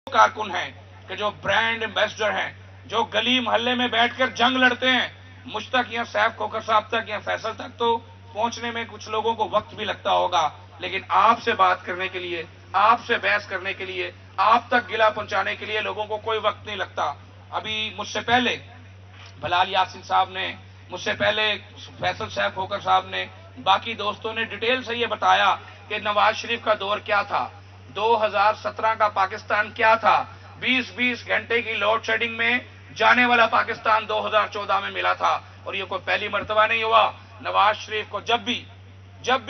کارکن ہیں کہ جو برانڈ ایمبیسڈر ہیں، جو گلی محلے میں بیٹھ کر جنگ لڑتے ہیں، مجھ تک یا سیف کھوکھر صاحب تک یا فیصل تک تو پہنچنے میں کچھ لوگوں کو وقت بھی لگتا ہوگا، لیکن آپ سے بات کرنے کے لیے، آپ سے بحث کرنے کے لیے، آپ تک گلا پہنچانے کے لیے لوگوں کو کوئی وقت نہیں لگتا۔ ابھی مجھ سے پہلے بلال یاسین صاحب نے، مجھ سے پہلے فیصل سیف کھوکھر صاحب نے، باقی دوستوں نے ڈیٹیل سے یہ بتایا کہ نواز شریف کا دور کیا تھا، 2017 کا پاکستان کیا تھا، 20 گھنٹے کی لوڈ شیڈنگ میں جانے والا پاکستان 2014 میں ملا تھا۔ اور یہ کوئی پہلی مرتبہ نہیں ہوا۔ نواز شریف کو جب بھی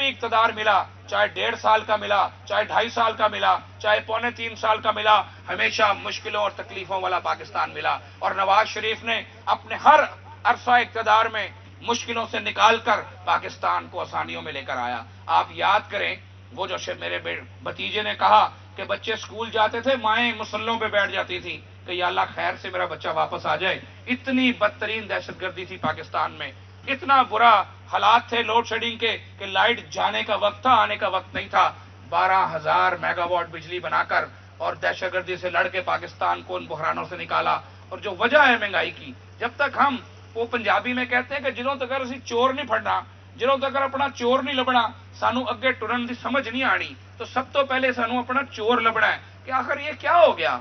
اقتدار ملا، چاہے 1.5 سال کا ملا، چاہے 2.5 سال کا ملا، چاہے 2.25 سال کا ملا، ہمیشہ مشکلوں اور تکلیفوں والا پاکستان ملا۔ اور نواز شریف نے اپنے ہر عرصہ اقتدار میں مشکلوں سے نکال کر پاکستان کو آسانیوں میں لے کر آیا۔ آپ یاد کریں وہ جو میرے بھتیجے نے کہا کہ بچے سکول جاتے تھے، مائیں مسلوں پہ بیٹھ جاتی تھی کہ یا اللہ خیر سے میرا بچہ واپس آ جائے۔ اتنی بدترین دہشت گردی تھی پاکستان میں، اتنا برا حالات تھے لوڈ شیڈنگ کے کہ لائٹ جانے کا وقت تھا، آنے کا وقت نہیں تھا۔ 12,000 میگا واٹ بجلی بنا کر اور دہشت گردی سے لڑ کے پاکستان کو ان بحرانوں سے نکالا۔ اور جو وجہ ہے مہنگائی کی، جب تک ہم وہ پنجابی میں کہتے ہیں کہ جنہوں تک اسی چور نہیں پھڑنا، جنہوں تک اپنا چور نہیں لبنا، سانو اگے ٹرن دی سمجھ نہیں آنی۔ تو سب تو پہلے سانو اپنا چور لبنا ہے کہ آخر یہ کیا ہو گیا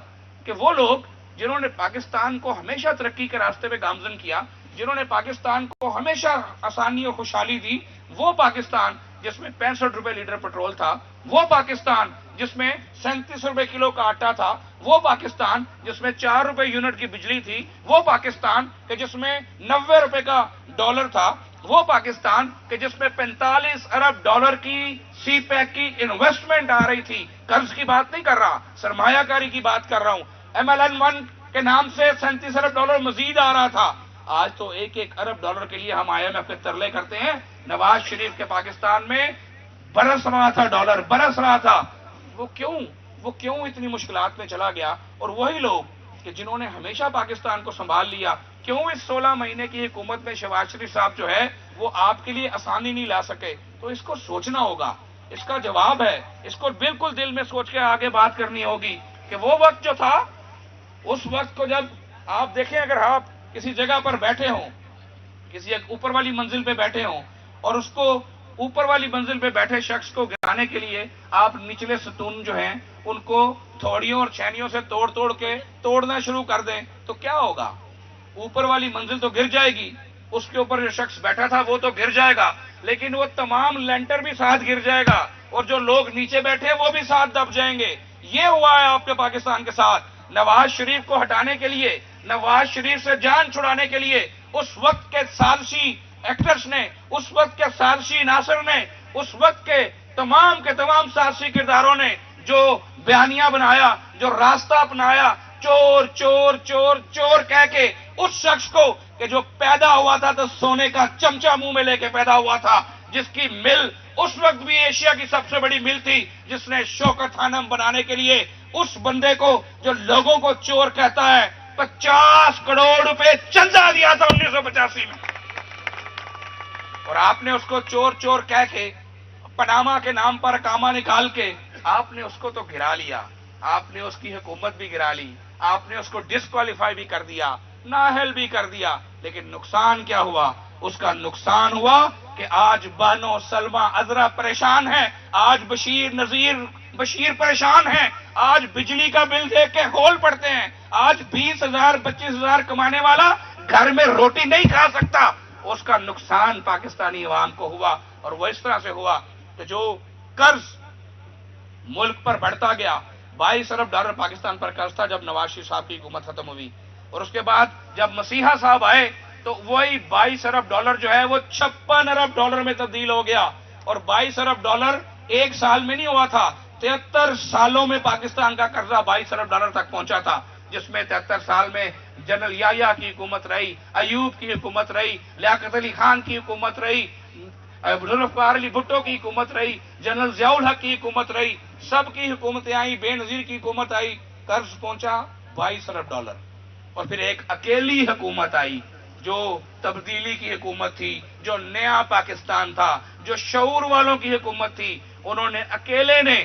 کہ وہ لوگ جنہوں نے پاکستان کو ہمیشہ ترقی کے راستے پہ گامزن کیا، جنہوں نے پاکستان کو ہمیشہ آسانی اور خوشحالی دی، وہ پاکستان جس میں 65 روپے لیٹر پٹرول تھا، وہ پاکستان جس میں 37 روپے کلو کا آٹا تھا، وہ پاکستان جس میں 4 روپے یونٹ کی بجلی تھی، وہ پاکستان کہ جس میں 90 روپے کا ڈالر تھا، وہ پاکستان کہ جس میں 45 ارب ڈالر کی سی پیک کی انویسٹمنٹ آ رہی تھی۔ قرض کی بات نہیں کر رہا، سرمایہ کاری کی بات کر رہا ہوں۔ MLN1 کے نام سے 37 ارب ڈالر مزید آ رہا تھا۔ آج تو 1 ارب ڈالر کے لیے ہم IMF کے ترلے کرتے ہیں۔ نواز شریف کے پاکستان میں برس رہا تھا، ڈالر برس رہا تھا۔ وہ کیوں اتنی مشکلات میں چلا گیا؟ اور وہی لوگ کہ جنہوں نے ہمیشہ پاکستان کو سنبھال لیا، کیوں اس 16 مہینے کی حکومت میں شہباز شریف صاحب جو ہے وہ آپ کے لیے آسانی نہیں لا سکے؟ تو اس کو سوچنا ہوگا، اس کا جواب ہے، اس کو بالکل دل میں سوچ کے آگے بات کرنی ہوگی کہ وہ وقت جو تھا، اس وقت کو جب آپ دیکھیں، اگر آپ کسی جگہ پر بیٹھے ہوں، کسی ایک اوپر والی منزل پہ بیٹھے ہوں، اور اس کو اوپر والی منزل پہ بیٹھے شخص کو گرانے کے لیے آپ نچلے ستون جو ہیں ان کو تھوڑیوں اور چھینیوں سے توڑ کے توڑنا شروع کر دیں تو کیا ہوگا؟ اوپر والی منزل تو گر جائے گی، اس کے اوپر جو شخص بیٹھا تھا وہ تو گر جائے گا، لیکن وہ تمام لینٹر بھی ساتھ گر جائے گا، اور جو لوگ نیچے بیٹھے وہ بھی ساتھ دب جائیں گے۔ یہ ہوا ہے آپ کے پاکستان کے ساتھ۔ نواز شریف کو ہٹانے کے لیے، نواز شریف سے جان چھڑانے کے لیے اس وقت کے سازشی ایکٹرز نے، اس وقت کے سازشی عناصر نے، اس وقت کے تمام سازشی کرداروں نے جو بیانیہ بنایا، جو راستہ اپنایا، چور چور چور چور کہہ کے اس شخص کو کہ جو پیدا ہوا تھا تو سونے کا چمچہ منہ میں لے کے پیدا ہوا تھا، جس کی مل اس وقت بھی ایشیا کی سب سے بڑی مل تھی، جس نے شوکت خانم بنانے کے لیے اس بندے کو جو لوگوں کو چور کہتا ہے 50 کروڑ روپے چندہ دیا تھا 1985 میں، اور آپ نے اس کو چور چور کہہ کے پاناما کے نام پر کاما نکال کے آپ نے اس کو تو گرا لیا، آپ نے اس کی حکومت بھی گرا لی، آپ نے اس کو ڈسکوالیفائی بھی کر دیا، نااہل بھی کر دیا، لیکن نقصان کیا ہوا؟ اس کا نقصان ہوا کہ آج بانو سلمہ عذرا پریشان ہے، آج بشیر پریشان ہیں، آج بجلی کا بل دیکھ کے ہول پڑتے ہیں، آج 20,000 25,000 کمانے والا گھر میں روٹی نہیں کھا سکتا۔ اس کا نقصان پاکستانی عوام کو ہوا، اور وہ اس طرح سے ہوا کہ جو قرض ملک پر بڑھتا گیا، 22 ارب ڈالر پاکستان پر قرض تھا جب نواز شریف صاحب کی حکومت ختم ہوئی، اور اس کے بعد جب مسیحا صاحب آئے تو وہی 22 ارب ڈالر جو ہے وہ 56 ارب ڈالر میں تبدیل ہو گیا، اور 22 ارب ڈالر ایک سال میں نہیں ہوا تھا، 73 سالوں میں پاکستان کا قرضہ 22 ارب ڈالر تک پہنچا تھا، جس میں 73 سال میں جنرل یحییٰ کی حکومت رہی، ایوب کی حکومت رہی، لیاقت علی خان کی حکومت رہی، ذوالفقار علی بھٹو کی حکومت رہی، جنرل ضیاء الحق کی حکومت رہی، سب کی حکومتیں آئیں، بے نظیر کی حکومت آئی، قرض پہنچا 22 ارب ڈالر۔ اور پھر ایک اکیلی حکومت آئی جو تبدیلی کی حکومت تھی، جو نیا پاکستان تھا، جو شعور والوں کی حکومت تھی، انہوں نے اکیلے نے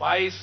22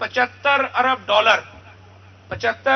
75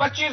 25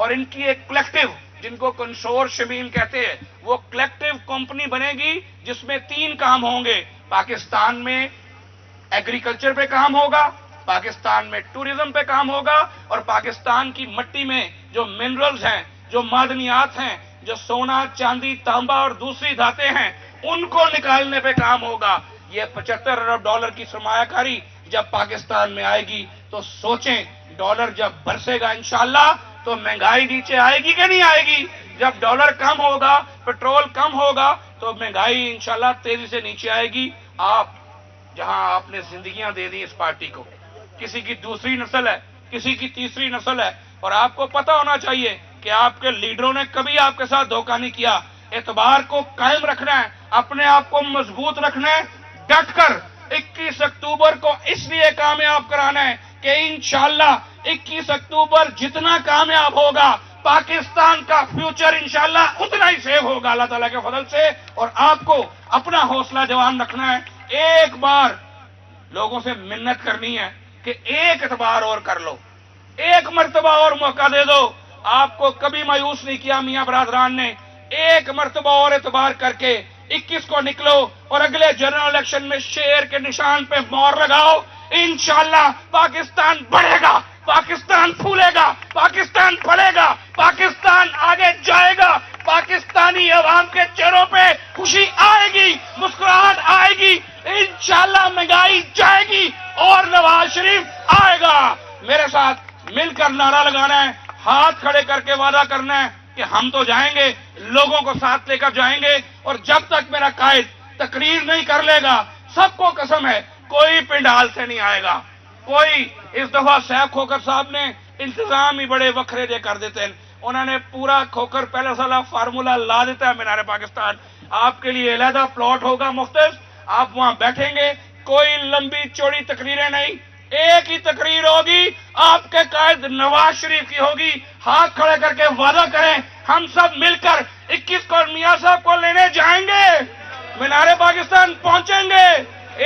اور ان کی ایک کلیکٹیو جن کو کنسورشیم کہتے ہیں وہ کلیکٹیو کمپنی بنے گی جس میں 3 کام ہوں گے. پاکستان میں ایگریکلچر پہ کام ہوگا, پاکستان میں ٹوریزم پہ کام ہوگا, اور پاکستان کی مٹی میں جو منرلز ہیں, جو معدنیات ہیں, جو سونا, چاندی, تانبا اور دوسری دھاتیں ہیں, ان کو نکالنے پہ کام ہوگا. یہ $75 ارب کی سرمایہ کاری جب پاکستان میں آئے گی تو سوچیں, ڈالر جب برسے گا انشاءاللہ تو مہنگائی نیچے آئے گی کہ نہیں آئے گی؟ جب ڈالر کم ہوگا, پیٹرول کم ہوگا تو مہنگائی انشاءاللہ تیزی سے نیچے آئے گی. جہاں آپ نے زندگیاں دے دی اس پارٹی کو, کسی کی دوسری نسل ہے, کسی کی تیسری نسل ہے, اور آپ کو پتا ہونا چاہیے کہ آپ کے لیڈروں نے کبھی آپ کے ساتھ دھوکہ نہیں کیا. اعتبار کو قائم رکھنا ہے, اپنے آپ کو مضبوط رکھنا ہے, ڈٹ کر 21 اکتوبر کو اس لیے کامیاب کرانا ہے کہ انشاءاللہ 21 اکتوبر جتنا کامیاب ہوگا پاکستان کا فیوچر انشاءاللہ اتنا ہی سیو ہوگا اللہ تعالیٰ کے فضل سے. اور آپ کو اپنا حوصلہ جوان رکھنا ہے. ایک بار لوگوں سے منت کرنی ہے کہ ایک اعتبار اور کر لو, ایک مرتبہ اور موقع دے دو. آپ کو کبھی مایوس نہیں کیا میاں برادران نے. ایک مرتبہ اور اعتبار کر کے 21 کو نکلو اور اگلے جنرل الیکشن میں شیر کے نشان پہ مور لگاؤ. انشاءاللہ پاکستان بڑھے گا, پاکستان پھولے گا, پاکستان پھلے گا, پاکستان آگے جائے گا. پاکستانی عوام کے چہروں پہ خوشی آئے گی, مسکراہٹ آئے گی, انشاءاللہ مہنگائی جائے گی اور نواز شریف آئے گا. میرے ساتھ مل کر نعرہ لگانا ہے, ہاتھ کھڑے کر کے وعدہ کرنا ہے کہ ہم تو جائیں گے, لوگوں کو ساتھ لے کر جائیں گے, اور جب تک میرا قائد تقریر نہیں کر لے گا, سب کو قسم ہے کوئی پنڈال سے نہیں آئے گا. کوئی اس دفعہ سیف کھوکھر صاحب نے انتظام ہی بڑے وکھرے دے کر دیتے ہیں. انہوں نے پورا کھوکھر پہلے والا فارمولا لا دیتا ہے مینار پاکستان. آپ کے لیے علیحدہ پلاٹ ہوگا مختص, آپ وہاں بیٹھیں گے, کوئی لمبی چوڑی تقریریں نہیں, ایک ہی تقریر ہوگی, آپ کے قائد نواز شریف کی ہوگی. ہاتھ کھڑے کر کے وعدہ کریں, ہم سب مل کر 21 کو میاں صاحب کو لینے جائیں گے, مینار پاکستان پہنچیں گے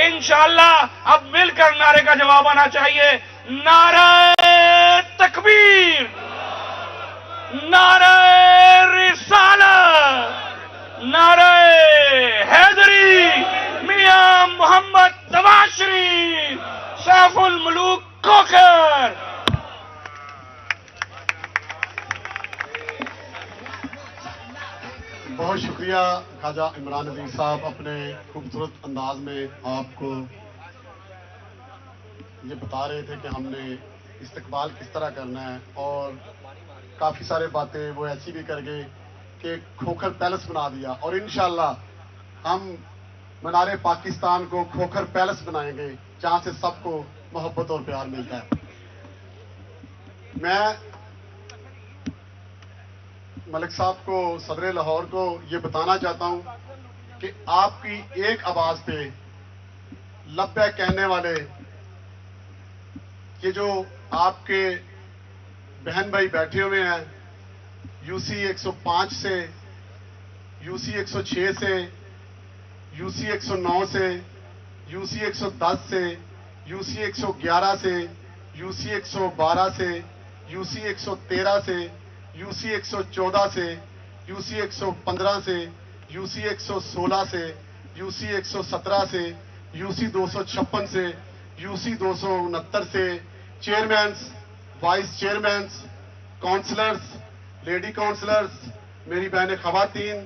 انشاءاللہ. اب مل کر نعرے کا جواب آنا چاہیے. نعرہ تکبیر, نعرہ رسالت, نعرہ حیدری, میاں محمد نواز شریف, سیف الملوک کھوکھر. بہت شکریہ خواجہ عمران عزیز صاحب. اپنے خوبصورت انداز میں آپ کو یہ بتا رہے تھے کہ ہم نے استقبال کس طرح کرنا ہے, اور کافی سارے باتیں وہ ایسی بھی کر گئے کہ کھوکھر پیلس بنا دیا, اور انشاءاللہ ہم مینار پاکستان کو کھوکھر پیلس بنائیں گے جہاں سے سب کو محبت اور پیار ملتا ہے. میں ملک صاحب کو, صدر لاہور کو یہ بتانا چاہتا ہوں کہ آپ کی ایک آواز پہ لبیک کہنے والے یہ جو آپ کے بہن بھائی بیٹھے ہوئے ہیں, یو سی 105 سے, یو سی 106 سے, یو سی 109 سے, یو سی 110 سے, یو سی 111 سے, یو سی 112 سے, یو سی 113 سے, یو سی 114 سے, یو سی 115 سے, یو سی 116 سے, یو سی 117 سے, یو سی 256 سے, یو سی 269 سے, چیئرمینس, وائس چیئرمینس, کونسلرز, لیڈی کونسلرز, میری بہنیں خواتین,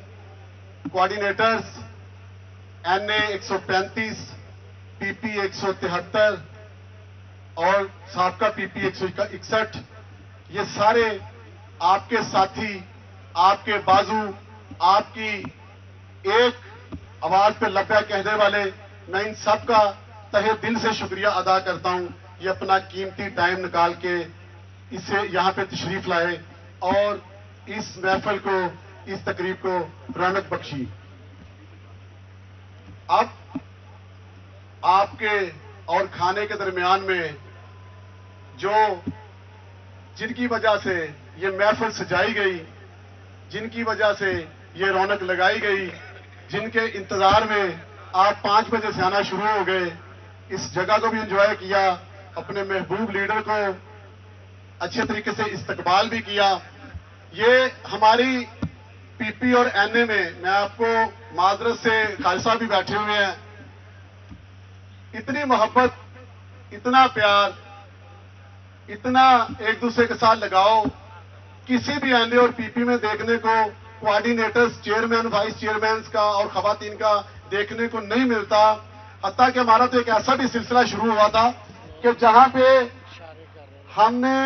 کوآرڈینیٹرز, این اے 135, پی پی 173 اور سابقہ پی پی 161, یہ سارے آپ کے ساتھی, آپ کے بازو, آپ کی ایک آواز پہ لبیک کہنے والے, میں ان سب کا تہہ دل سے شکریہ ادا کرتا ہوں. یہ اپنا قیمتی ٹائم نکال کے اسے یہاں پہ تشریف لائے اور اس محفل کو, اس تقریب کو رونق بخشی. اب آپ کے اور کھانے کے درمیان میں جن کی وجہ سے یہ محفل سجائی گئی, جن کی وجہ سے یہ رونق لگائی گئی, جن کے انتظار میں آپ 5 بجے سے آنا شروع ہو گئے, اس جگہ کو بھی انجوائے کیا, اپنے محبوب لیڈر کو اچھے طریقے سے استقبال بھی کیا, یہ ہماری پی پی اور این اے میں آپ کو معذرت سے خالد صاحب بھی بیٹھے ہوئے ہیں، اتنی محبت، اتنا پیار، اتنا ایک دوسرے کے ساتھ لگاؤ کسی بھی این اے اور پی پی میں دیکھنے کو کوآرڈینیٹرز، چیئرمین، وائس چیئرمینز کا اور خواتین کا دیکھنے کو نہیں ملتا۔ حتیٰ کہ ہمارا تو ایک ایسا بھی سلسلہ شروع ہوا تھا کہ جہاں پہ ہم نے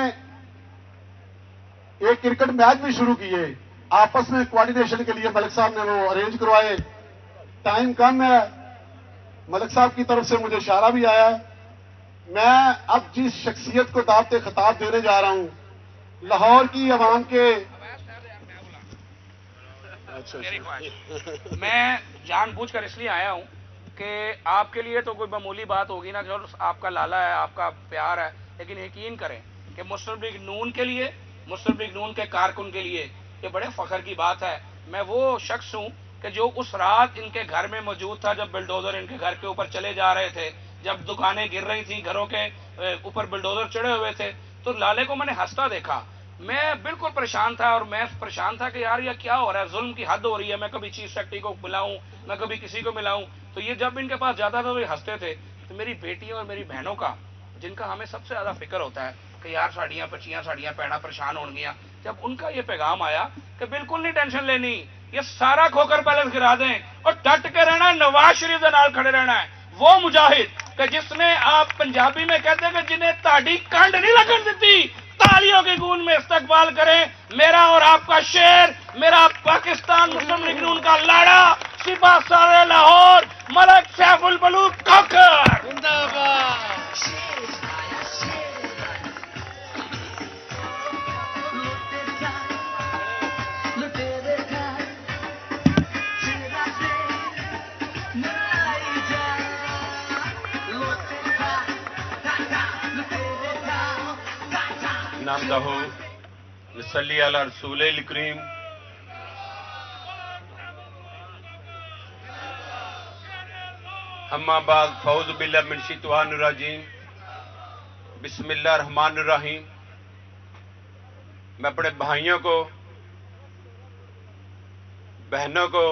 ایک کرکٹ میچ بھی شروع کیے آپس میں کوآرڈینیشن کے لیے، ملک صاحب نے وہ ارینج کروائے۔ ٹائم کم ہے، ملک صاحب کی طرف سے مجھے اشارہ بھی آیا ہے۔ میں اب جس شخصیت کو دعوت خطاب دینے جا رہا ہوں، لاہور کی عوام کے میں جان بوجھ کر اس لیے آیا ہوں کہ آپ کے لیے تو کوئی معمولی بات ہوگی نا، جو آپ کا لالا ہے، آپ کا پیار ہے، لیکن یقین کریں کہ مسلم لیگ نون کے لیے، مسلم لیگ نون کے کارکن کے لیے یہ بڑے فخر کی بات ہے۔ میں وہ شخص ہوں کہ جو اس رات ان کے گھر میں موجود تھا جب بلڈوزر ان کے گھر کے اوپر چلے جا رہے تھے، جب دکانیں گر رہی تھیں، گھروں کے اوپر بلڈوزر چڑھے ہوئے تھے، تو لالے کو میں نے ہنستا دیکھا۔ میں بالکل پریشان تھا، اور میں پریشان تھا کہ یار یہ کیا ہو رہا ہے، ظلم کی حد ہو رہی ہے۔ میں کبھی چیف سیکرٹری کو ملاؤں، میں کبھی کسی کو ملاؤں، تو یہ جب ان کے پاس جاتا تھا تو یہ ہنستے تھے۔ تو میری بیٹیوں اور میری بہنوں کا، جن کا ہمیں سب سے زیادہ فکر ہوتا ہے کہ یار ساڑیاں پچیاں ساڑیاں پیڑا پریشان ہو گیا، جب ان کا یہ پیغام آیا کہ بالکل نہیں ٹینشن لینی، یہ سارا کھوکر پیلس گرا دیں اور ڈٹ کے رہنا، نواز شریف کے نال کھڑے رہنا ہے۔ وہ مجاہد کہ جس نے، آپ پنجابی میں کہتے ہیں کہ جنہیں تاڑی کانڈ نہیں لگن دیتی، تالیوں کی گونج میں استقبال کریں میرا اور آپ کا شیر، میرا پاکستان مسلم لیگ نون کا لاڑا، سپاہ سالار لاہور، ملک سیف الملوک کھوکھر۔ نحمدہ نصلی علی رسول الکریم۔ اما بعد فاعوذ باللہ من الشیطان الرجیم، بسم اللہ الرحمن الرحیم۔ میں اپنے بھائیوں کو، بہنوں کو،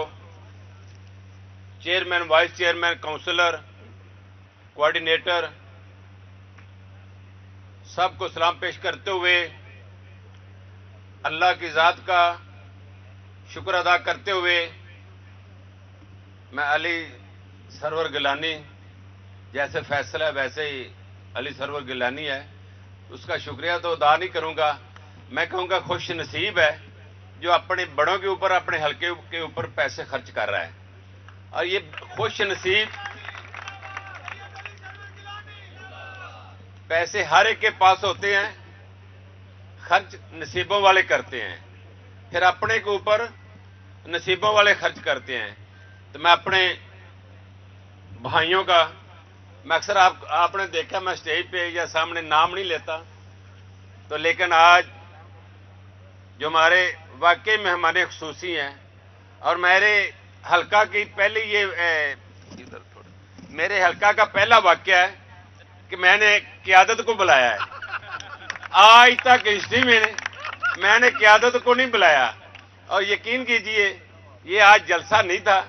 chairman, vice chairman, councillor, coordinator, سب کو سلام پیش کرتے ہوئے اللہ کی ذات کا شکر ادا کرتے ہوئے، میں علی سرور گیلانی، جیسے فیصلہ ہے ویسے ہی علی سرور گیلانی ہے، اس کا شکریہ تو ادا نہیں کروں گا، میں کہوں گا خوش نصیب ہے جو اپنے بڑوں کے اوپر، اپنے حلقے کے اوپر پیسے خرچ کر رہا ہے۔ اور یہ خوش نصیب پیسے ہر ایک کے پاس ہوتے ہیں، خرچ نصیبوں والے کرتے ہیں، پھر اپنے کے اوپر نصیبوں والے خرچ کرتے ہیں۔ تو میں اپنے بھائیوں کا، میں اکثر آپ نے دیکھا میں اسٹیج پہ یا سامنے نام نہیں لیتا، تو لیکن آج جو ہمارے واقعی مہمان خصوصی ہیں، اور میرے حلقہ کی پہلی میرے حلقہ کا پہلا واقعہ ہے کہ میں نے قیادت کو بلایا ہے۔ آج تک ہسٹری میں نے قیادت کو نہیں بلایا، اور یقین کیجئے یہ آج جلسہ نہیں تھا،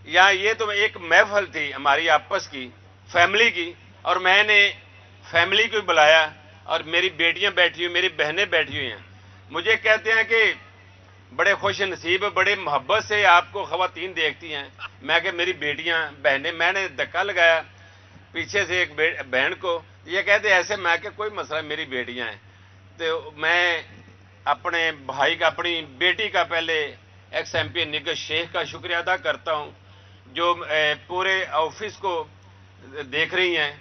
یا یہ تو ایک محفل تھی ہماری آپس کی، فیملی کی، اور میں نے فیملی کو بلایا، اور میری بیٹیاں بیٹھی ہوئی، میری بہنیں بیٹھی ہوئی ہیں۔ مجھے کہتے ہیں کہ بڑے خوش نصیب، بڑے محبت سے آپ کو خواتین دیکھتی ہیں۔ میں کہ میری بیٹیاں، بہنیں، میں نے دھکا لگایا پیچھے سے ایک بہن کو، یہ کہتے ایسے، میں کہ کوئی مسئلہ، میری بیٹیاں ہیں۔ تو میں اپنے بھائی کا، اپنی بیٹی کا پہلے ایکس ایم پی نگہت شیخ کا شکریہ ادا کرتا ہوں، جو پورے آفس کو دیکھ رہی ہیں،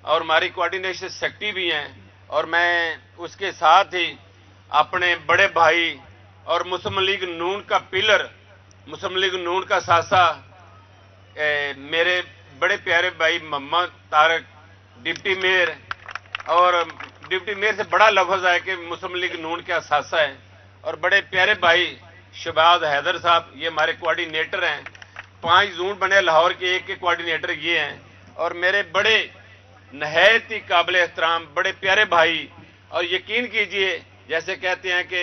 اور ہماری کوآرڈینیشن سیکرٹری بھی ہیں، اور میں اس کے ساتھ ہی اپنے بڑے بھائی اور مسلم لیگ نون کا پلر، مسلم لیگ نون کا ساسا، میرے بڑے پیارے بھائی محمد طارق، ڈپٹی میئر، اور ڈپٹی میئر سے بڑا لفظ ہے کہ مسلم لیگ نون کے اثاثہ ہیں، اور بڑے پیارے بھائی شہباز حیدر صاحب، یہ ہمارے کوآرڈینیٹر ہیں۔ 5 زون بنے لاہور کے، ایک کے کوآرڈینیٹر یہ ہیں، اور میرے بڑے نہایت ہی قابل احترام بڑے پیارے بھائی، اور یقین کیجئے جیسے کہتے ہیں کہ